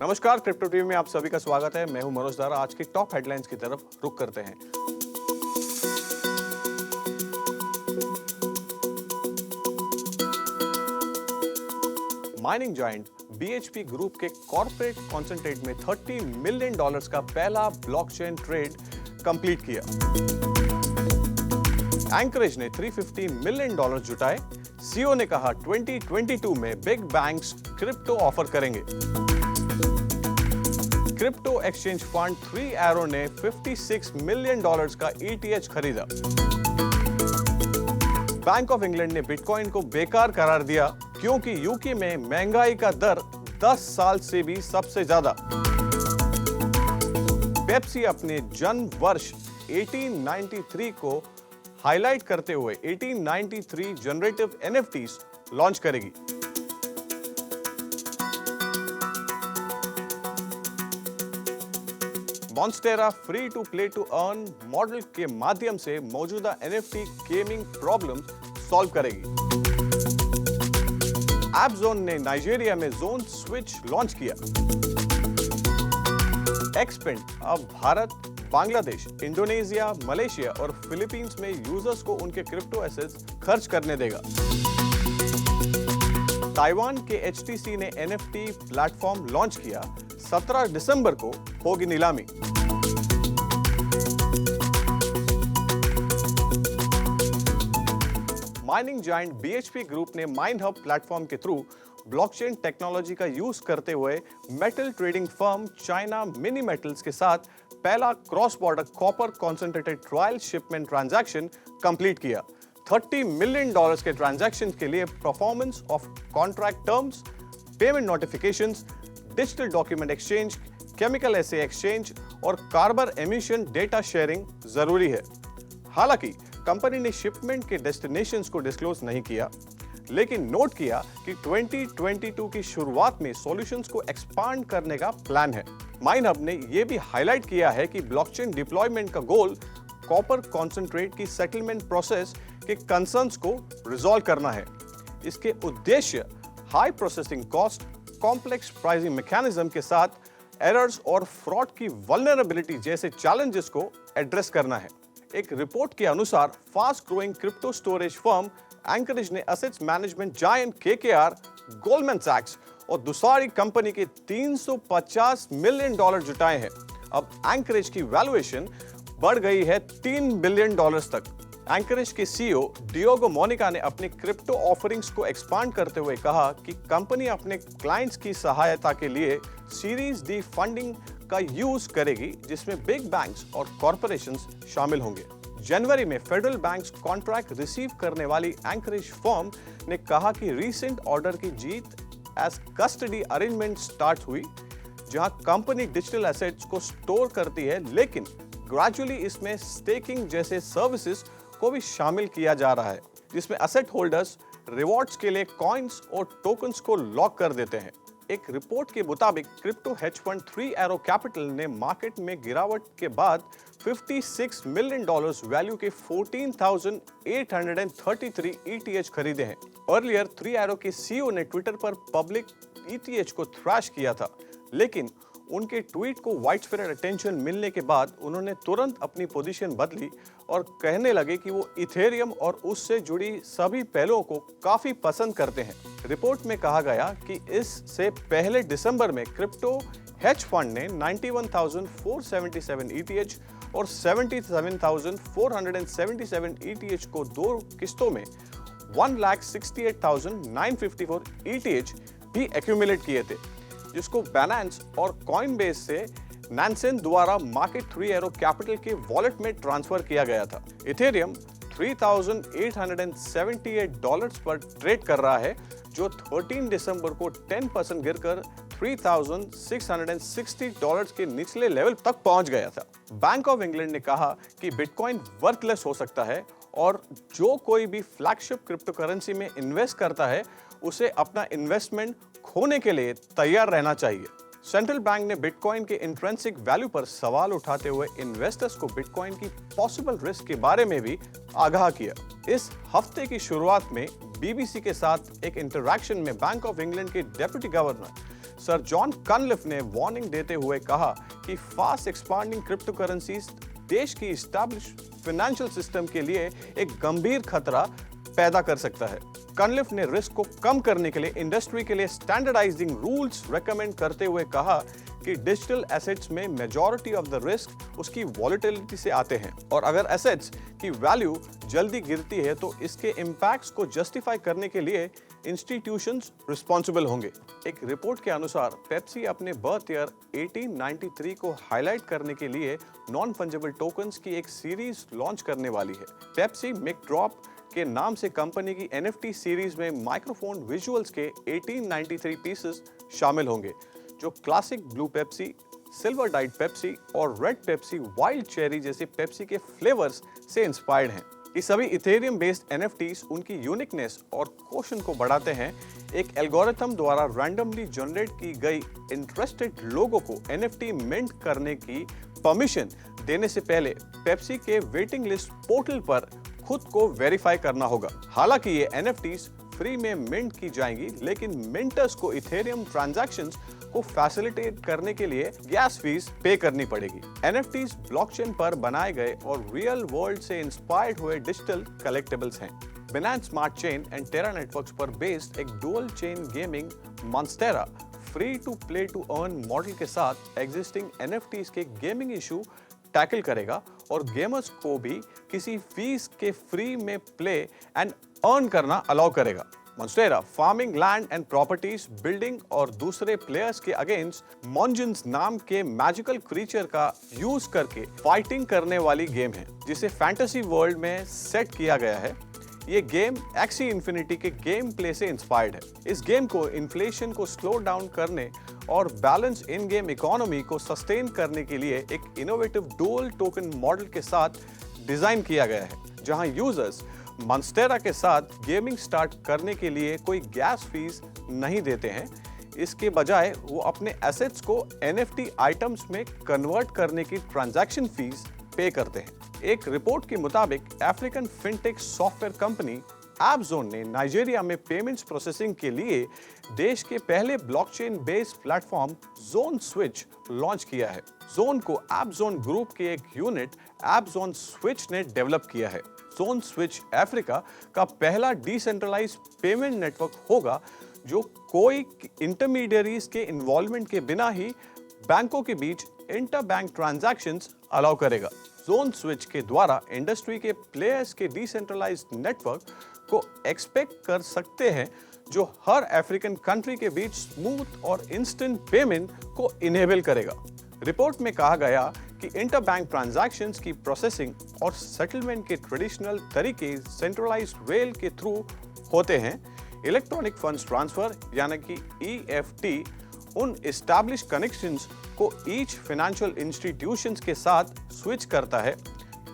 नमस्कार, crypto TV में आप सभी का स्वागत है। मैं हूं मनोज दारा। आज की टॉप हेडलाइंस की तरफ रुख करते हैं। माइनिंग जायंट बीएचपी ग्रुप के कॉर्पोरेट कॉन्सेंट्रेट में $30 मिलियन का पहला ब्लॉकचेन ट्रेड कंप्लीट किया। एंकरेज ने $350 मिलियन जुटाए। सीईओ ने कहा 2022 में बिग बैंक्स क्रिप्टो ऑफर करेंगे। क्रिप्टो एक्सचेंज फंड 3 Arrow ने $56 मिलियन का ETH खरीदा। बैंक ऑफ इंग्लैंड ने बिटकॉइन को बेकार करार दिया क्योंकि यूके में महंगाई का दर 10 साल से भी सबसे ज्यादा। पेप्सी अपने जन्म वर्ष 1893 को हाईलाइट करते हुए 1893 जनरेटिव NFTs लॉन्च करेगी। Monstera free to play to earn model के माध्यम से मौजूदा NFT गेमिंग प्रॉब्लम सॉल्व करेगी। एपजोन ने नाइजीरिया में जोन स्विच लॉन्च किया। एक्सपेंड अब भारत, बांग्लादेश, इंडोनेशिया, मलेशिया और फिलीपींस में यूजर्स को उनके क्रिप्टो एसेट्स खर्च करने देगा। ताइवान के HTC ने NFT प्लेटफॉर्म लॉन्च किया। 17 दिसंबर को होगी नीलामी। माइनिंग जायंट BHP ग्रुप ने माइनहब प्लेटफॉर्म के थ्रू ब्लॉकचेन टेक्नोलॉजी का यूज करते हुए metal trading firm China mini metals के साथ पहला cross border copper concentrated trial shipment transaction complete किया। $30 मिलियन के ट्रांजैक्शन के लिए performance of contract terms, payment notifications, digital document exchange, chemical essay exchange और कार्बन एमिशन डेटा शेयरिंग जरूरी है। हालांकि कंपनी ने शिपमेंट के डेस्टिनेशंस को डिस्क्लोज नहीं किया, लेकिन नोट किया कि 2022 की शुरुआत में सॉल्यूशंस को एक्सपांड करने का प्लान है। माइनहब ने यह भी हाईलाइट किया है कि ब्लॉकचेन डिप्लॉयमेंट का गोल कॉपर कॉन्सेंट्रेट की सेटलमेंट प्रोसेस के कंसर्न्स को रिजॉल्व करना है। इसके उद्देश्य high processing cost, complex pricing mechanism के साथ एरर्स और फ्रॉड की वल्नरेबिलिटी जैसे चैलेंजेस को एड्रेस करना है। एक रिपोर्ट के अनुसार fast growing crypto storage firm Anchorage ने assets management giant KKR, Goldman सैक्स और दूसरी कंपनी के $350 मिलियन जुटाए हैं। अब एंकरेज की वैल्यूएशन बढ़ गई है $3 बिलियन तक। एंकरेज के CEO डियोगो मोनिका ने अपनी क्रिप्टो ऑफरिंग्स को एक्सपांड करते हुए कहा कि कंपनी अपने क्लाइंट्स की सहायता के लिए सीरीज डी फंडिंग का यूज करेगी, जिसमें बिग बैंक्स और कॉर्पोरेशंस शामिल होंगे। जनवरी में फेडरल बैंक्स कॉन्ट्रैक्ट रिसीव करने वाली एंकरेज फर्म ने कहा कि रीसेंट ऑर्डर की जीत एज कस्टडी अरेंजमेंट स्टार्ट हुई, जहां कंपनी डिजिटल एसेट्स को स्टोर करती है, लेकिन ग्रेजुअली इसमें स्टेकिंग जैसे सर्विसेज को भी शामिल किया जा रहा है, जिसमें एसेट होल्डर्स रिवॉर्ड्स के लिए कॉइन्स और टोकन्स को लॉक कर देते हैं। एक रिपोर्ट के मुताबिक crypto hedge fund 3 Arrow capital ने मार्केट में गिरावट के बाद $56 मिलियन वैल्यू के 14,833 ETH खरीदे हैं। अर्लियर 3 Arrow के CEO ने ट्विटर पर पब्लिक ETH को थ्रैश किया था, लेकिन उनके ट्वीट को वाइडस्प्रेड अटेंशन मिलने के बाद उन्होंने तुरंत अपनी पोजीशन बदली और कहने लगे कि वो इथेरियम और उससे जुड़ी सभी पहलुओं को काफी पसंद करते हैं। रिपोर्ट में कहा गया कि इससे पहले दिसंबर में क्रिप्टो हेज फंड ने 91,477 ETH और 77,477 ETH को 2 किस्तों में 1,68,954 ETH भी एक्यूमुलेट किए थे, जिसको बैलेंस और कॉइनबेस से नैनसेन द्वारा मार्केट 3 Arrow कैपिटल के वॉलेट में ट्रांसफर किया गया था। इथेरियम $3,878 पर ट्रेड कर रहा है, जो 13 दिसंबर को 10% गिरकर $3,660 के निचले लेवल तक पहुंच गया था। बैंक ऑफ इंग्लैंड ने कहा कि बिटकॉइन वर्थलेस हो सकता है और जो कोई भी फ्लैगशिप क्रिप्टो करेंसी में इन्वेस्ट करता है, उसे अपना इन्वेस्टमेंट खोने के लिए तैयार रहना चाहिए। सेंट्रल बैंक ने बिटकॉइन के इंट्रिंसिक वैल्यू पर सवाल उठाते हुए इन्वेस्टर्स को बिटकॉइन की पॉसिबल रिस्क के बारे में भी आगाह किया। इस हफ्ते की शुरुआत में BBC के साथ एक इंटरैक्शन में बैंक ऑफ इंग्लैंड के डेप्यूटी गवर्नर सर जॉन कनलिफ ने वार्निंग देते हुए कहा कि फास्ट एक्सपांडिंग क्रिप्टो करेंसीज देश की एस्टैब्लिश फाइनेंशियल सिस्टम के लिए एक गंभीर खतरा पैदा कर सकता है। कनलिफ ने रिस्क को कम करने के लिए इंडस्ट्री के लिए स्टैंडर्डाइजिंग रूल्स रेकमेंड करते हुए कहा कि डिजिटल एसेट्स में मेजॉरिटी ऑफ द रिस्क उसकी वॉलेटिलिटी से आते हैं और अगर एसेट्स की वैल्यू जल्दी गिरती है तो इसके इम्पैक्ट्स को जस्टिफाई करने के लिए इंस्टीट्यूशंस रिस्पॉन्सिबल होंगे। एक रिपोर्ट के अनुसार पेप्सी अपने बर्थ ईयर 1893 को हाईलाइट करने के लिए नॉन फंजिबल टोकन्स की एक सीरीज लॉन्च करने वाली है। पेप्सी मिक ड्रॉप के नाम से कंपनी की NFT सीरीज में माइक्रोफोन विजुअल्स के 1893 पीसेस शामिल होंगे जो classic blue Pepsi, silver died Pepsi और रेड पेप्सी वाइल्ड चेरी जैसे पेप्सी के फ्लेवर्स से इंस्पायर्ड हैं। ये सभी इथेरियम बेस्ड NFTs उनकी यूनिकनेस और कोशन को बढ़ाते हैं। एक एल्गोरिथम द्वारा रैंडमली जनरेट की गई इंटरेस्टेड लोगों को NFT मिंट करने की परमिशन देने से पहले पेप्सी के वेटिंग लिस्ट पोर्टल पर खुद को वेरीफाई करना होगा। हालांकि ये NFTs फ्री में मिंट की जाएंगी, लेकिन मिंटर्स को इथेरियम ट्रांजैक्शंस को फैसिलिटेट करने के लिए गैस फीस पे करनी पड़ेगी। NFTs ब्लॉकचेन पर बनाए गए और रियल वर्ल्ड से इंस्पायर्ड हुए डिजिटल कलेक्टिबल्स हैं। Binance smart chain and Terra networks पर बेस्ड एक dual chain gaming Monstera free to play to earn model के साथ एग्जिस्टिंग NFTs के गेमिंग इशू टैकल करेगा और गेमर्स को भी किसी फीस के फ्री में प्ले एंड अर्न करना अलाउ करेगा। Monstera farming land and properties, building और दूसरे प्लेयर्स के अगेंस्ट मॉन्जिन्स नाम के मैजिकल क्रीचर का यूज करके फाइटिंग करने वाली गेम है जिसे फैंटेसी वर्ल्ड में सेट किया गया है। ये गेम एक्सी इन्फिनिटी के गेम प्ले से इंस्पायर्ड है। इस गेम को इन्फ्लेशन को स्लो डाउन करने और बैलेंस इन गेम इकोनॉमी को सस्टेन करने के लिए एक इनोवेटिव डुअल टोकन मॉडल के साथ डिजाइन किया गया है, जहां यूजर्स मॉन्स्टेरा के साथ गेमिंग स्टार्ट करने के लिए कोई गैस फीस नहीं देते हैं। इसके बजाय वो अपने एसेट्स को NFT आइटम्स में कन्वर्ट करने की ट्रांजैक्शन फीस पे करते हैं। एक रिपोर्ट के मुताबिक अफ्रीकन फिनटेक सॉफ्टवेयर कंपनी एपजोन ने नाइजीरिया में पेमेंट्स प्रोसेसिंग के लिए देश के पहले blockchain based platform zone switch launch किया है। जोन को एपजोन ग्रुप के एक यूनिट एपजोन स्विच ने डेवलप किया है। जोन स्विच अफ्रीका का पहला डिसेंट्रलाइज्ड पेमेंट नेटवर्क होगा जो कोई इंटरमीडियरीज के इन्वॉल्वमेंट के बिना ही बैंकों के बीच इंटर बैंक ट्रांजैक्शंस अलाउ करेगा। जोन स्विच के द्वारा इंडस्ट्री के प्लेयर्स के डिसेंट्रलाइज्ड नेटवर्क को एक्सपेक्ट कर सकते हैं जो हर अफ्रीकन कंट्री के बीच स्मूथ और इंस्टेंट पेमेंट को इनेबल करेगा। रिपोर्ट में कहा गया कि इंटर बैंक ट्रांजैक्शंस की प्रोसेसिंग और सेटलमेंट के ट्रेडिशनल तरीके सेंट्रलाइज्ड रेल के थ्रू होते हैं। इलेक्ट्रॉनिक फंड्स ट्रांसफर यानी कि EFT उन एस्टैब्लिश कनेक्शंस को ईच फाइनेंशियल इंस्टीट्यूशंस के साथ स्विच करता है,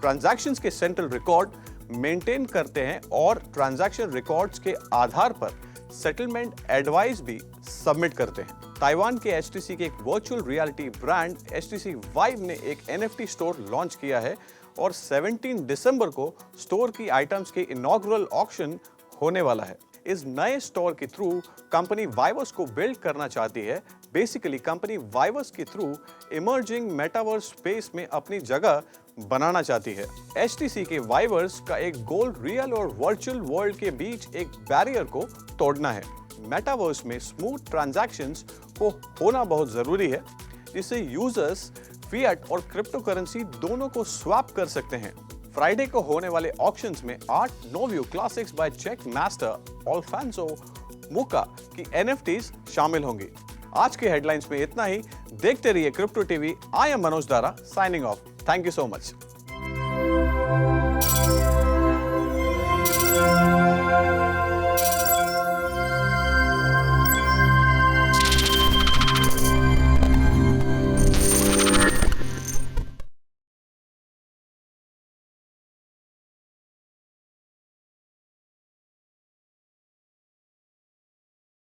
ट्रांजैक्शंस के सेंट्रल रिकॉर्ड मेंटेन करते हैं और ट्रांजैक्शन रिकॉर्ड्स के आधार पर सेटलमेंट एडवाइस भी सबमिट करते हैं। ताइवान के HTC के एक virtual reality brand HTC Vive ने एक NFT स्टोर लॉन्च किया है और 17 दिसंबर को स्टोर की आइटम्स के इनॉग्रल ऑक्शन होने वाला है। इस नए स्टोर के थ्रू कंपनी वाइवर्स को बिल्ड करना चाहती है। बेसिकली कंपनी वाइवर्स के थ्रू इमर्जिंग मेटावर्स स्पेस में अपनी जगह बनाना चाहती है। HTC के वाइवर्स का एक गोल रियल और वर्चुअल वर्ल्ड के बीच एक बैरियर को तोड़ना है। मेटावर्स में स्मूथ ट्रांजैक्शंस को होना बहुत जरूरी है जिससे यूजर्स फिएट और क्रिप्टो करेंसी दोनों को स्वैप कर सकते हैं। फ्राइडे को होने वाले ऑक्शंस में आर्ट नोव्यू क्लासिक्स बाय चेक मास्टर अल्फांसो मुका की NFTs शामिल होंगी। आज के हेडलाइंस में इतना ही। देखते रहिए crypto TV. I am Manoj Dara signing off. Thank you so much.